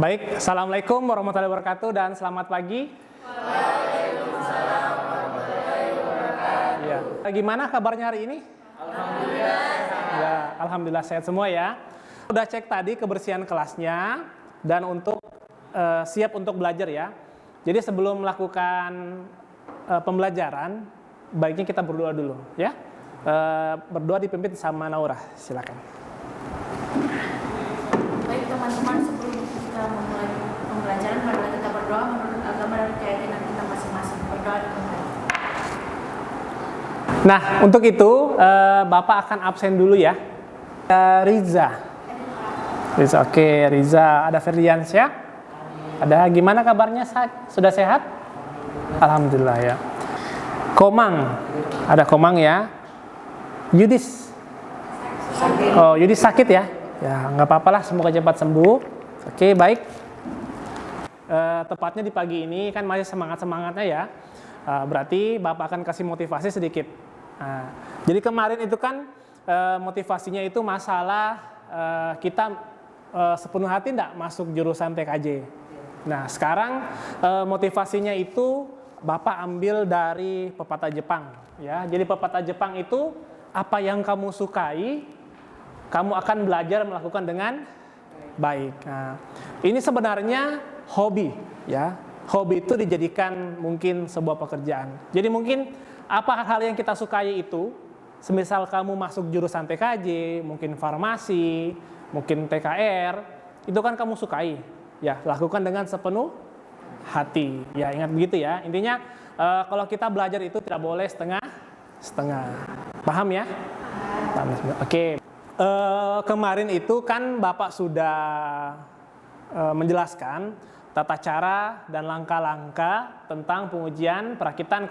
Baik, Assalamualaikum warahmatullahi wabarakatuh dan selamat pagi. Waalaikumsalam warahmatullahi wabarakatuh. Ya. Gimana kabarnya hari ini? Alhamdulillah. Ya, alhamdulillah sehat semua ya. Udah cek tadi kebersihan kelasnya dan siap untuk belajar ya. Jadi sebelum melakukan pembelajaran, baiknya kita berdoa dulu ya. Berdoa dipimpin sama Naura, silakan. Baik teman-teman, sebelum kita memulai pembelajaran, marilah kita berdoa menurut agama dan keyakinan kita masing-masing. Berdoa dimulai. Nah, untuk itu Bapak akan absen dulu ya. Riza. Oke, Riza. Ada Ferdiansyah. Ada, gimana kabarnya? Sudah sehat? Alhamdulillah ya. Komang. Ada Komang ya. Yudis. Oh, Yudis sakit ya? Ya, nggak apa-apa lah. Semoga cepat sembuh. Oke, baik. Tepatnya di pagi ini kan masih semangat-semangatnya ya. Berarti Bapak akan kasih motivasi sedikit. Jadi kemarin itu kan motivasinya itu masalah kita sepenuh hati enggak masuk jurusan TKJ. Nah, sekarang motivasinya itu Bapak ambil dari pepatah Jepang ya. Jadi pepatah Jepang itu apa yang kamu sukai, kamu akan belajar melakukan dengan baik. Nah, ini sebenarnya hobi ya. Hobi itu dijadikan mungkin sebuah pekerjaan. Jadi mungkin apa hal yang kita sukai itu, semisal kamu masuk jurusan TKJ, mungkin farmasi, mungkin TKR, itu kan kamu sukai. Ya, lakukan dengan sepenuh hati. Ya, ingat begitu ya. Intinya kalau kita belajar itu tidak boleh setengah-setengah. Paham ya? Paham. Oke. Kemarin itu kan Bapak sudah menjelaskan tata cara dan langkah-langkah tentang pengujian perakitan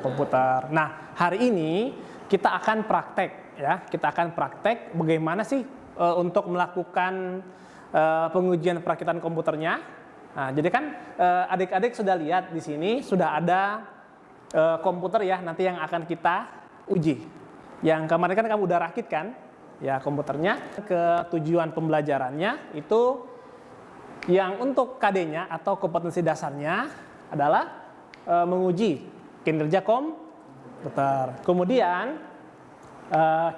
komputer. Nah, hari ini kita akan praktek ya. Kita akan praktek bagaimana sih untuk melakukan pengujian perakitan komputernya. Nah, jadi kan adik-adik sudah lihat di sini sudah ada komputer ya nanti yang akan kita uji. Yang kemarin kan kamu udah rakit kan? Ya, komputernya. Tujuan pembelajarannya itu yang untuk KD-nya atau kompetensi dasarnya adalah menguji kinerja komputer. Kemudian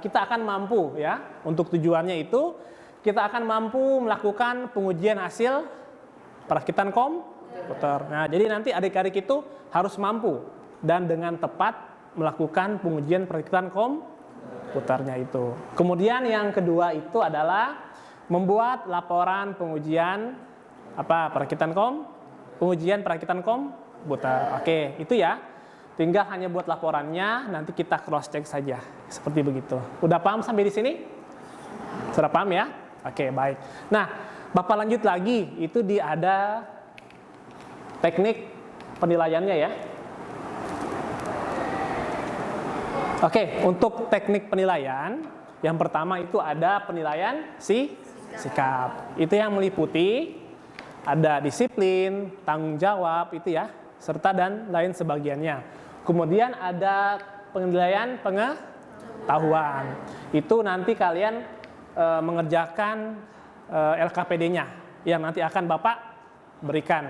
kita akan mampu ya, untuk tujuannya itu kita akan mampu melakukan pengujian hasil perakitan komputer. Nah, jadi nanti adik-adik itu harus mampu dan dengan tepat melakukan pengujian perakitan komputernya itu. Kemudian yang kedua itu adalah membuat laporan pengujian pengujian perakitan komputer. Oke, itu ya. Tinggal hanya buat laporannya, nanti kita cross check saja. Seperti begitu. Udah paham sampai di sini? Sudah paham ya? Oke, baik. Nah, Bapak lanjut lagi, itu ada teknik penilaiannya ya. Oke, untuk teknik penilaian, yang pertama itu ada penilaian sikap. Itu yang meliputi ada disiplin, tanggung jawab itu ya, serta dan lain sebagiannya. Kemudian ada penilaian pengetahuan. Itu nanti kalian mengerjakan LKPD-nya yang nanti akan Bapak berikan.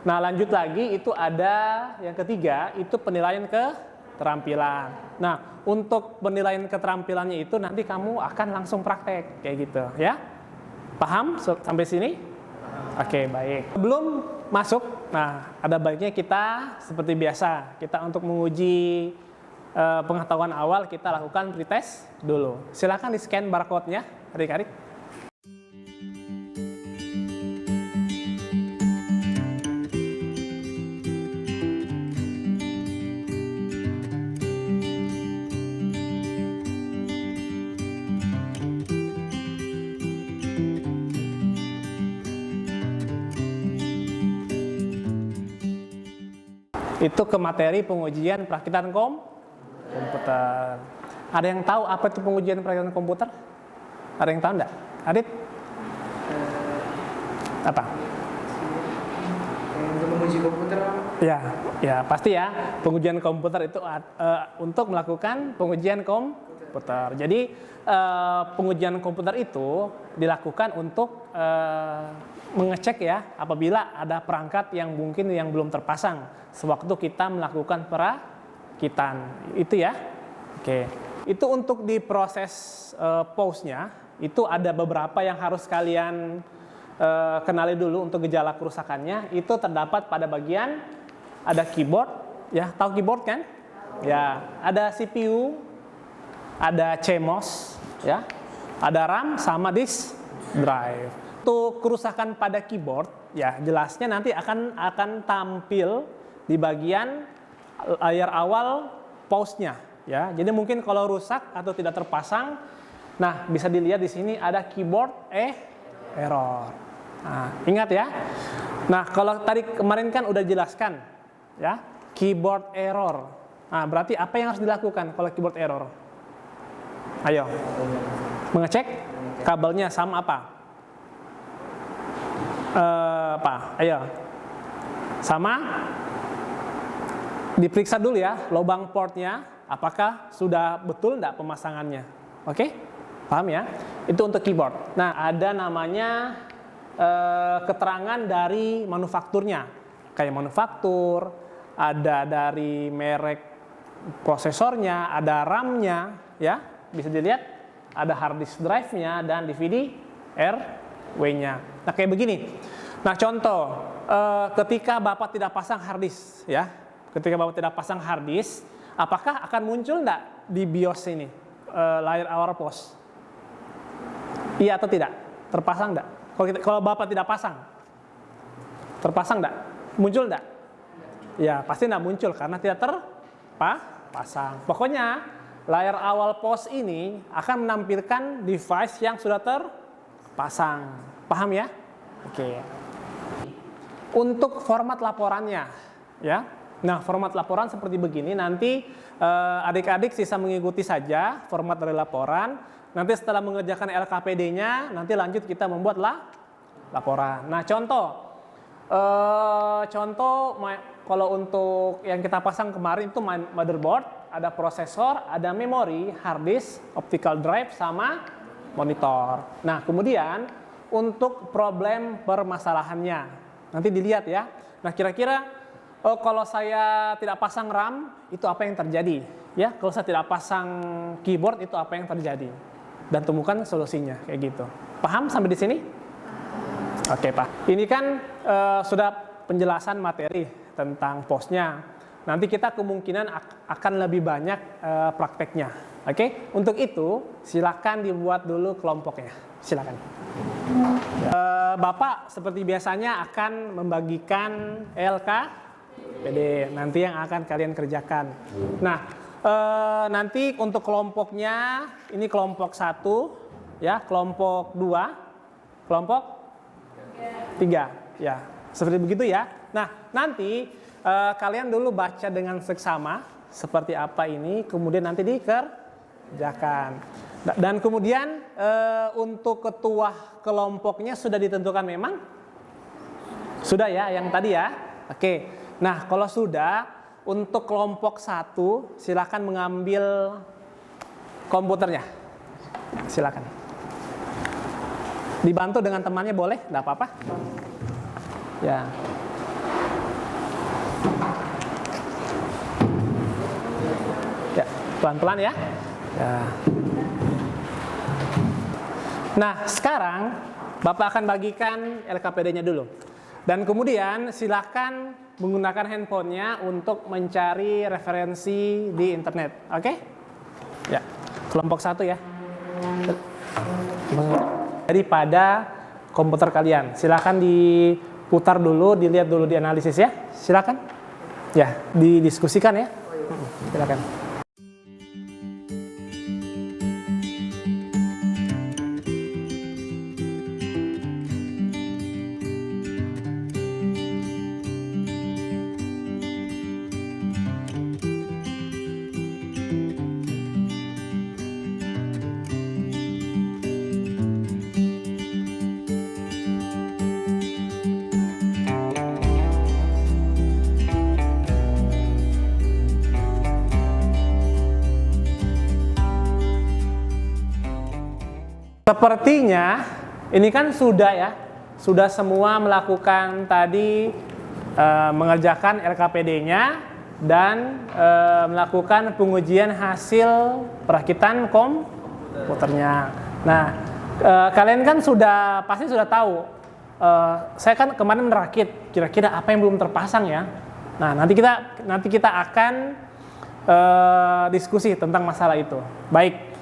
Nah, lanjut lagi itu ada yang ketiga, itu penilaian keterampilan. Nah, untuk penilaian keterampilannya itu nanti kamu akan langsung praktek kayak gitu ya. Paham sampai sini? Oke, baik. Sebelum masuk, nah ada baiknya kita seperti biasa, kita untuk menguji pengetahuan awal kita lakukan pretest dulu. Silakan di-scan barcode-nya, adik-adik. Itu ke materi pengujian perakitan komputer. Ada yang tahu apa itu pengujian perakitan komputer? Ada yang tahu enggak? Adit? Apa? Untuk menguji komputer. Ya pasti ya. Pengujian komputer itu untuk melakukan pengujian komputer. komputer. Jadi pengujian komputer itu dilakukan untuk mengecek ya apabila ada perangkat yang mungkin yang belum terpasang sewaktu kita melakukan perakitan. Itu ya. Oke. Itu untuk di proses pause-nya itu ada beberapa yang harus kalian kenali dulu untuk gejala kerusakannya. Itu terdapat pada bagian ada keyboard, ya tahu keyboard kan? Ya, ada CPU, ada CMOS, ya, ada RAM sama disk drive. Untuk kerusakan pada keyboard, ya jelasnya nanti akan tampil di bagian layar awal pause-nya, ya. Jadi mungkin kalau rusak atau tidak terpasang, nah bisa dilihat di sini ada keyboard error. Nah, ingat ya. Nah, kalau tadi kemarin kan udah jelaskan, ya, keyboard error. Nah, berarti apa yang harus dilakukan kalau keyboard error? Ayo, mengecek kabelnya sama apa? Ayo, sama diperiksa dulu ya lubang portnya, apakah sudah betul enggak pemasangannya. Oke, paham ya? Itu untuk keyboard. Nah, ada namanya keterangan dari manufakturnya, kayak manufaktur, ada dari merek prosesornya, ada RAM-nya, ya bisa dilihat, ada hard disk drive-nya dan DVD RW-nya. Nah kayak begini. Nah contoh, ketika Bapak tidak pasang hard disk, ya, ketika Bapak tidak pasang hard disk, apakah akan muncul enggak di BIOS ini layar awal pause? Iya atau tidak? Terpasang enggak? Kalau Bapak tidak pasang, terpasang enggak? Muncul enggak? Ya pasti enggak muncul karena tidak terpasang. Pokoknya layar awal pause ini akan menampilkan device yang sudah terpasang. Paham ya? Oke. Untuk format laporannya, ya. Nah, format laporan seperti begini. Nanti adik-adik sisa mengikuti saja format dari laporan. Nanti setelah mengerjakan LKPD-nya, nanti lanjut kita membuat laporan. Nah, contoh kalau untuk yang kita pasang kemarin itu motherboard, ada prosesor, ada memori, hard disk, optical drive, sama monitor. Nah, kemudian untuk problem permasalahannya, nanti dilihat ya. Nah, kira-kira kalau saya tidak pasang RAM, itu apa yang terjadi? Ya, kalau saya tidak pasang keyboard, itu apa yang terjadi? Dan temukan solusinya, kayak gitu. Paham sampai di sini? Oke, Pak. Ini kan sudah penjelasan materi tentang pause-nya. Nanti kita kemungkinan akan lebih banyak prakteknya. Oke? Untuk itu, silakan dibuat dulu kelompoknya. Silakan. Bapak seperti biasanya akan membagikan LKPD. Nanti yang akan kalian kerjakan. Nah, nanti untuk kelompoknya, ini kelompok 1, ya, kelompok 2, kelompok 3, ya, seperti begitu ya. Nah, nanti kalian dulu baca dengan seksama seperti apa ini, kemudian nanti dikerjakan. Dan kemudian untuk ketua kelompoknya sudah ditentukan memang? Sudah ya, yang tadi ya. Oke. Nah, kalau sudah, untuk kelompok 1 silakan mengambil komputernya. Silakan. Dibantu dengan temannya boleh, enggak apa-apa. Ya. Ya, pelan-pelan ya. Ya. Nah, sekarang Bapak akan bagikan LKPD-nya dulu. Dan kemudian silakan menggunakan handphonenya untuk mencari referensi di internet. Oke? Ya, kelompok 1 ya. Daripada komputer kalian. Silakan diputar dulu, dilihat dulu, dianalisis ya. Silakan. Ya, didiskusikan ya. Silakan. Sepertinya ini kan sudah ya, sudah semua melakukan tadi mengerjakan LKPD-nya dan melakukan pengujian hasil perakitan komputernya. Nah, kalian kan pasti sudah tahu. Saya kan kemarin merakit, kira-kira apa yang belum terpasang ya. Nah, nanti kita akan diskusi tentang masalah itu. Baik.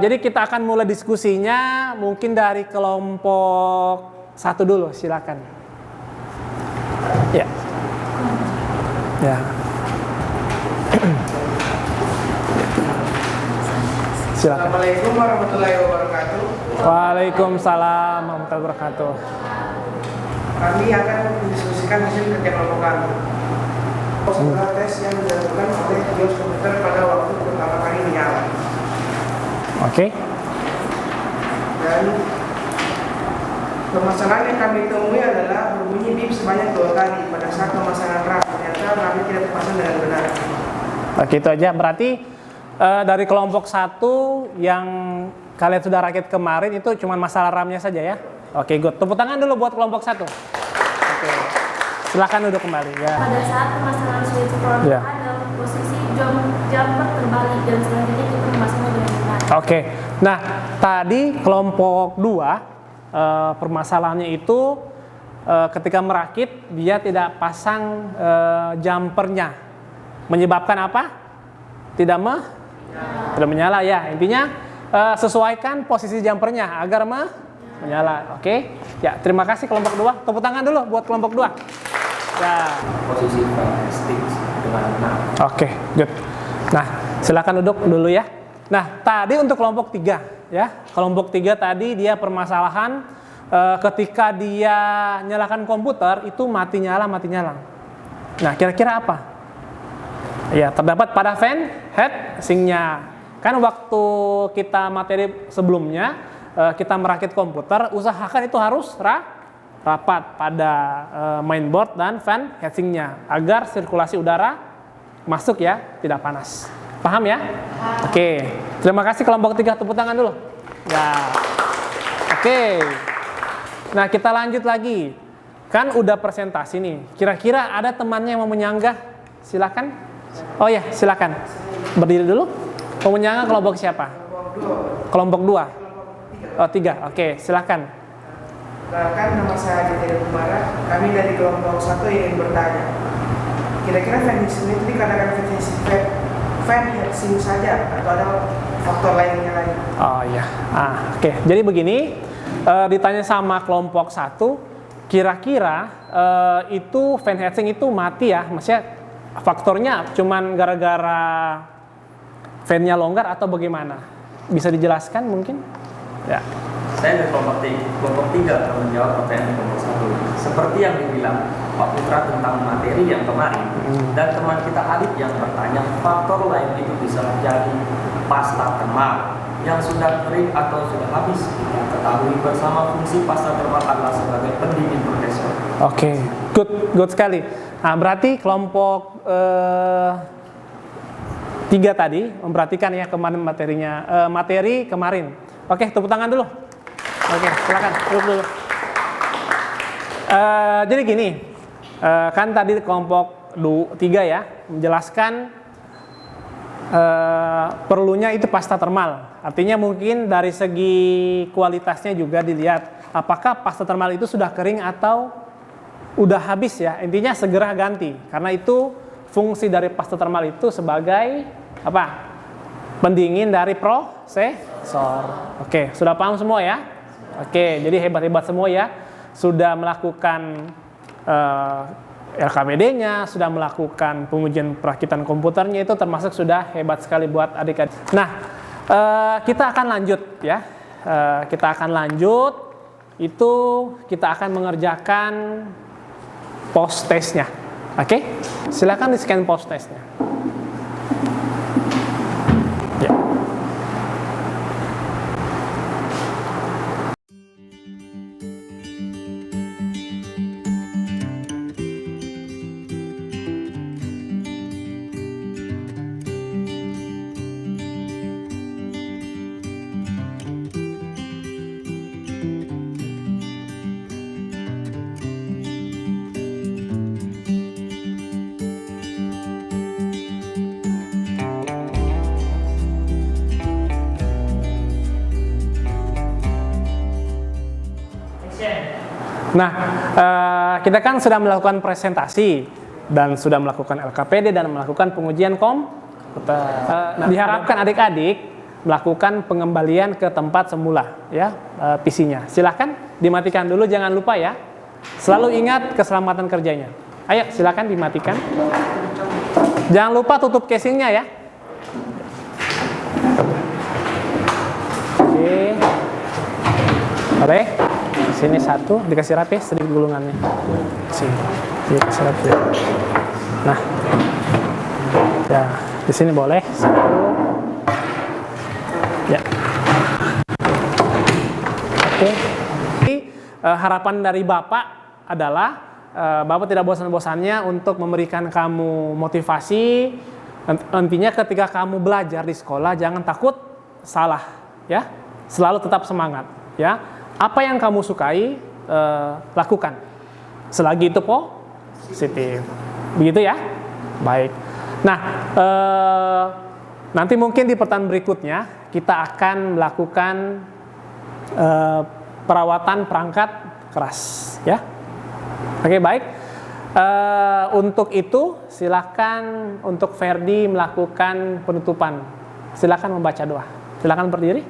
Jadi kita akan mulai diskusinya mungkin dari kelompok 1 dulu, silakan. Ya. Ya. Silakan. Assalamualaikum warahmatullahi wabarakatuh. Waalaikumsalam warahmatullahi wabarakatuh. Kami akan mendiskusikan hasil kerja kelompok kami. Setelah tes yang dilakukan oleh BIOS komputer pada waktu pertama kali menyala. Oke. Dan permasalahan yang kami temui adalah berbunyi bip sebanyak 2 kali pada saat pemasangan RAM. Ternyata RAM tidak terpasang dengan benar. Oke, itu aja. Berarti dari kelompok 1 yang kalian sudah rakit kemarin itu cuma masalah RAM-nya saja ya. Oke, good. Tepuk tangan dulu buat kelompok 1. Oke. Silakan duduk kembali ya. Pada saat pemasangan switch power Ya. ada posisi jumper terbalik dan selanjutnya kita memasangnya dengan benar. Oke. Nah, tadi kelompok 2 permasalahannya itu ketika merakit dia tidak pasang jumpernya. Menyebabkan apa? Tidak menyala ya. Intinya sesuaikan posisi jumpernya agar menyala. Oke. Ya, terima kasih kelompok 2. Tepuk tangan dulu buat kelompok 2. Ya. Posisi stick dengan benar. Oke, good. Nah, silakan duduk dulu ya. Nah, tadi untuk kelompok 3 ya. Kelompok 3 tadi dia permasalahan ketika dia nyalakan komputer itu mati nyala. Nah, kira-kira apa? Ya, terdapat pada fan heatsink-nya. Kan waktu kita materi sebelumnya kita merakit komputer, usahakan itu harus rapat pada mainboard dan fan heatsink-nya agar sirkulasi udara masuk ya, tidak panas. Paham ya? Oke. Terima kasih kelompok 3, tepuk tangan dulu. Ya. Oke. Nah, kita lanjut lagi. Kan udah presentasi nih. Kira-kira ada temannya yang mau menyanggah? Silakan. Oh ya, silakan. Berdiri dulu. Mau menyanggah kelompok siapa? Kelompok 2. Oh, 3. Oke, silakan. Kan nama saya Aditya Kumara, kami dari kelompok 1 ingin bertanya. Kira-kira fan heatsink itu dikarenakan fan heatsink saja atau ada faktor lainnya lagi? Oh iya. Oke. Jadi begini, ditanya sama kelompok 1, kira-kira itu fan heatsink itu mati ya? Maksudnya faktornya cuman gara-gara fan-nya longgar atau bagaimana? Bisa dijelaskan mungkin? Ya. Saya dari kelompok 3 akan menjawab pertanyaan kelompok 1. Seperti yang dibilang Pak Putra tentang materi yang kemarin, dan teman kita Adit yang bertanya, faktor lain itu bisa menjadi pasta termal yang sudah kering atau sudah habis. Kita ketahui bersama fungsi pasta termal adalah sebagai pendingin prosesor. Oke, good sekali. Nah, berarti kelompok 3 tadi memperhatikan ya kemarin materinya, materi kemarin. Oke, tepuk tangan dulu. Oke, silakan duduk dulu. Jadi gini, kan tadi kelompok 3 ya menjelaskan perlunya itu pasta termal. Artinya mungkin dari segi kualitasnya juga dilihat apakah pasta termal itu sudah kering atau udah habis ya. Intinya segera ganti karena itu fungsi dari pasta termal itu sebagai apa? Pendingin dari prosesor. Oke, sudah paham semua ya? Oke, jadi hebat-hebat semua ya. Sudah melakukan LKPD-nya, sudah melakukan pengujian perakitan komputernya, itu termasuk sudah hebat sekali buat adik-adik. Nah, kita akan lanjut ya. Kita akan lanjut, itu kita akan mengerjakan post testnya. Oke, silakan di-scan post testnya. Ya. Nah, kita kan sudah melakukan presentasi dan sudah melakukan LKPD dan melakukan pengujian komputer. Diharapkan adik-adik melakukan pengembalian ke tempat semula, ya, PC-nya. Silahkan dimatikan dulu, jangan lupa ya. Selalu ingat keselamatan kerjanya. Ayo, silakan dimatikan. Jangan lupa tutup casingnya ya. Oke. Boleh. Sini satu, dikasih rapi sedikit gulungannya. Sini, dikasih rapi. Nah, ya di sini boleh satu. Ya. Oke. Harapan dari Bapak adalah Bapak tidak bosan-bosannya untuk memberikan kamu motivasi. Intinya ketika kamu belajar di sekolah jangan takut salah, ya. Selalu tetap semangat, ya. Apa yang kamu sukai lakukan. Selagi itu positif. Begitu ya? Baik. Nah, nanti mungkin di pertemuan berikutnya kita akan melakukan perawatan perangkat keras, ya. Oke, baik. Untuk itu silakan untuk Ferdi melakukan penutupan. Silakan membaca doa. Silakan berdiri.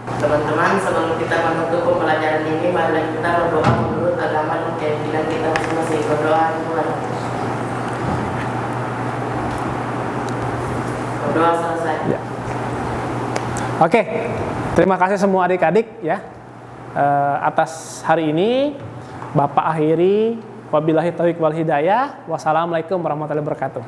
Teman-teman, sebelum kita menutup pembelajaran ini, mari kita berdoa menurut agama dan keyakinan kita masing-masing. Berdoa Tuhan. Berdoa selesai. Ya. Oke, terima kasih semua adik-adik ya atas hari ini. Bapak akhiri, wabillahi taufiq wal hidayah. Wassalamualaikum warahmatullahi wabarakatuh.